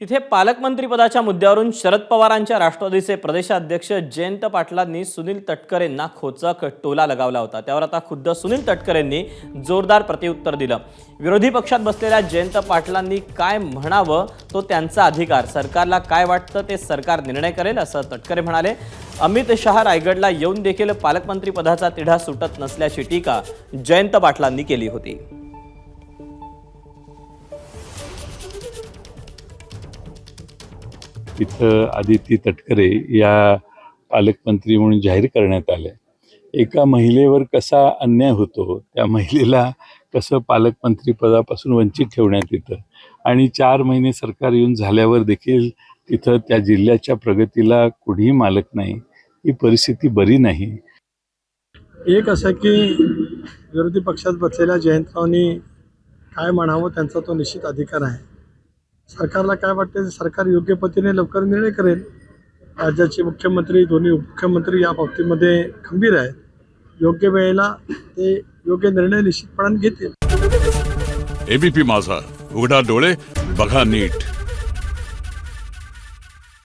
इथे पालकमंत्रीपदाच्या मुद्द्यावरून शरद पवारांच्या राष्ट्रवादीचे प्रदेशाध्यक्ष जयंत पाटलांनी सुनील तटकरेंना खोचक टोला लगावला होता। त्यावर आता खुद्द सुनील तटकरेंनी जोरदार प्रत्युत्तर दिलं। विरोधी पक्षात बसलेल्या जयंत पाटलांनी काय म्हणावं तो त्यांचा अधिकार, सरकारला काय वाटतं ते सरकार निर्णय करेल असं तटकरे म्हणाले। अमित शहा रायगडला येऊन देखील पालकमंत्रीपदाचा तिढा सुटत नसल्याची टीका जयंत पाटलांनी केली होती। इथं आदिती तटकरे या पालकमंत्री म्हणून जाहीर करण्यात आले। एका महिलेवर कसा अन्याय होतो, त्या महिलेला कसं पालकमंत्री पदापासून वंचित ठेवण्यात येतं आणि 4 महिने सरकार येऊन झाल्यावर देखील तिथं त्या जिल्ह्याच्या प्रगतीला कुणीही मालक नाही, ही परिस्थिती बरी नाही। एक असं की विरोधी पक्षात बसलेल्या जयंतरावांनी काय म्हणावं त्यांचा तो निश्चित अधिकार आहे। सरकारला काय वाटते सरकार योग्य पद्धतीने लवकर निर्णय करेल। राज्याचे मुख्यमंत्री दोन्ही उपमुख्यमंत्री या बाबतीमध्ये खंबीर आहेत। योग्य वेळेला ते योग्य निर्णय निश्चितपणे घेतील। एबीपी माझा, उघडा डोळे बघा नीट।